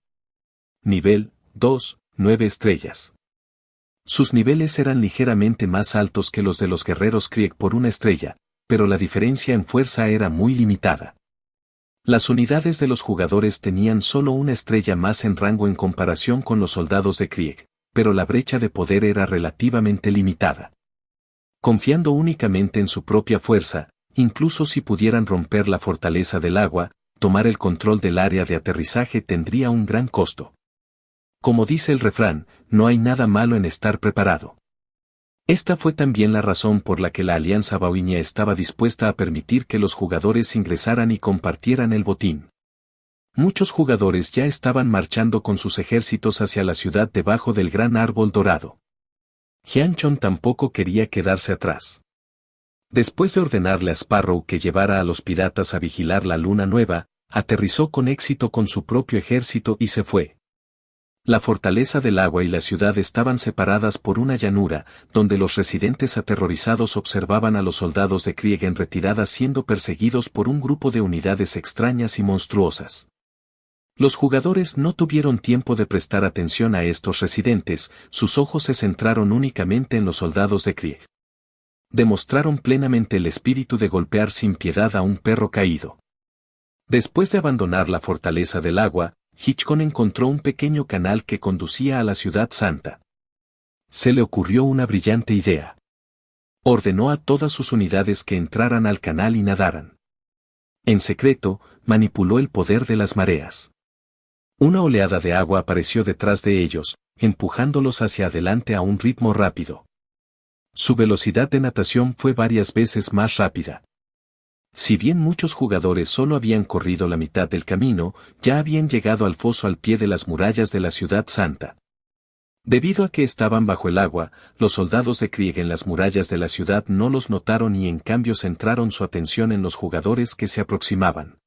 Nivel, 2, 9 estrellas. Sus niveles eran ligeramente más altos que los de los guerreros Krieg por una estrella, pero la diferencia en fuerza era muy limitada. Las unidades de los jugadores tenían solo una estrella más en rango en comparación con los soldados de Krieg, pero la brecha de poder era relativamente limitada. Confiando únicamente en su propia fuerza, incluso si pudieran romper la fortaleza del agua, tomar el control del área de aterrizaje tendría un gran costo. Como dice el refrán, no hay nada malo en estar preparado. Esta fue también la razón por la que la Alianza Bauhinia estaba dispuesta a permitir que los jugadores ingresaran y compartieran el botín. Muchos jugadores ya estaban marchando con sus ejércitos hacia la ciudad debajo del gran árbol dorado. Hyang-chon tampoco quería quedarse atrás. Después de ordenarle a Sparrow que llevara a los piratas a vigilar la luna nueva, aterrizó con éxito con su propio ejército y se fue. La fortaleza del agua y la ciudad estaban separadas por una llanura, donde los residentes aterrorizados observaban a los soldados de Krieg en retirada siendo perseguidos por un grupo de unidades extrañas y monstruosas. Los jugadores no tuvieron tiempo de prestar atención a estos residentes, sus ojos se centraron únicamente en los soldados de Krieg. Demostraron plenamente el espíritu de golpear sin piedad a un perro caído. Después de abandonar la fortaleza del agua, Hitchcock encontró un pequeño canal que conducía a la ciudad santa. Se le ocurrió una brillante idea. Ordenó a todas sus unidades que entraran al canal y nadaran. En secreto, manipuló el poder de las mareas. Una oleada de agua apareció detrás de ellos, empujándolos hacia adelante a un ritmo rápido. Su velocidad de natación fue varias veces más rápida. Si bien muchos jugadores solo habían corrido la mitad del camino, ya habían llegado al foso al pie de las murallas de la ciudad santa. Debido a que estaban bajo el agua, los soldados de Krieg en las murallas de la ciudad no los notaron y en cambio centraron su atención en los jugadores que se aproximaban.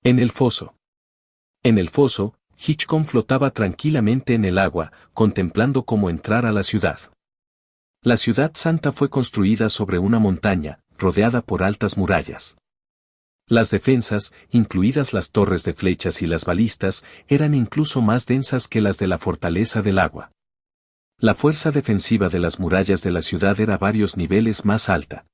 En el foso. En el foso, Hitchcock flotaba tranquilamente en el agua, contemplando cómo entrar a la ciudad. La ciudad santa fue construida sobre una montaña, rodeada por altas murallas. Las defensas, incluidas las torres de flechas y las balistas, eran incluso más densas que las de la fortaleza del agua. La fuerza defensiva de las murallas de la ciudad era varios niveles más alta.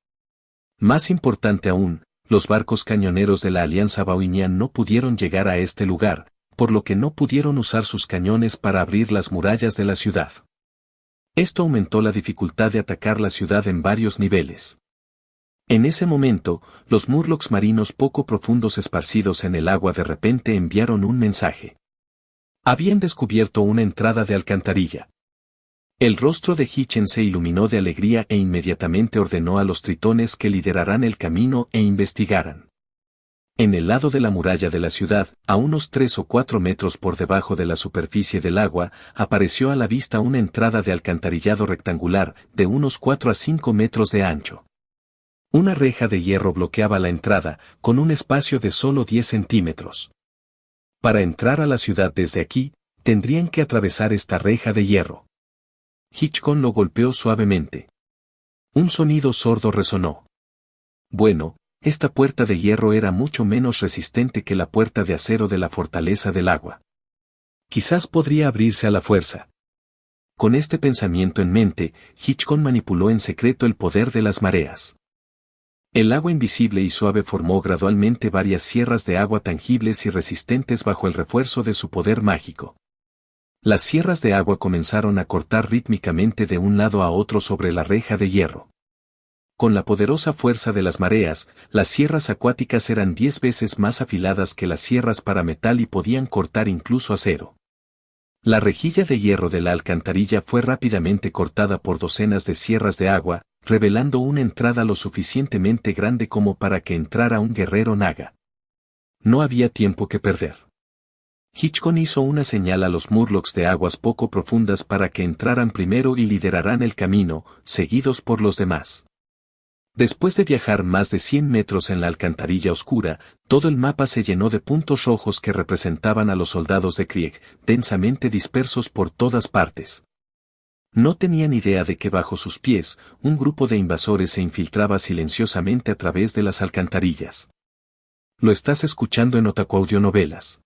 Más importante aún, los barcos cañoneros de la Alianza Bauhinia no pudieron llegar a este lugar, por lo que no pudieron usar sus cañones para abrir las murallas de la ciudad. Esto aumentó la dificultad de atacar la ciudad en varios niveles. En ese momento, los murlocs marinos poco profundos esparcidos en el agua de repente enviaron un mensaje. Habían descubierto una entrada de alcantarilla. El rostro de Hitchen se iluminó de alegría e inmediatamente ordenó a los tritones que lideraran el camino e investigaran. En el lado de la muralla de la ciudad, a unos 3 o 4 metros por debajo de la superficie del agua, apareció a la vista una entrada de alcantarillado rectangular, de unos 4 a 5 metros de ancho. Una reja de hierro bloqueaba la entrada, con un espacio de solo 10 centímetros. Para entrar a la ciudad desde aquí, tendrían que atravesar esta reja de hierro. Hitchcock lo golpeó suavemente. Un sonido sordo resonó. Bueno, esta puerta de hierro era mucho menos resistente que la puerta de acero de la fortaleza del agua. Quizás podría abrirse a la fuerza. Con este pensamiento en mente, Hitchcock manipuló en secreto el poder de las mareas. El agua invisible y suave formó gradualmente varias sierras de agua tangibles y resistentes bajo el refuerzo de su poder mágico. Las sierras de agua comenzaron a cortar rítmicamente de un lado a otro sobre la reja de hierro. Con la poderosa fuerza de las mareas, las sierras acuáticas eran 10 veces más afiladas que las sierras para metal y podían cortar incluso acero. La rejilla de hierro de la alcantarilla fue rápidamente cortada por docenas de sierras de agua, revelando una entrada lo suficientemente grande como para que entrara un guerrero naga. No había tiempo que perder. Hitchcock hizo una señal a los Murlocs de aguas poco profundas para que entraran primero y lideraran el camino, seguidos por los demás. Después de viajar más de 100 metros en la alcantarilla oscura, todo el mapa se llenó de puntos rojos que representaban a los soldados de Krieg, densamente dispersos por todas partes. No tenían idea de que bajo sus pies, un grupo de invasores se infiltraba silenciosamente a través de las alcantarillas. Lo estás escuchando en Otaku Audionovelas.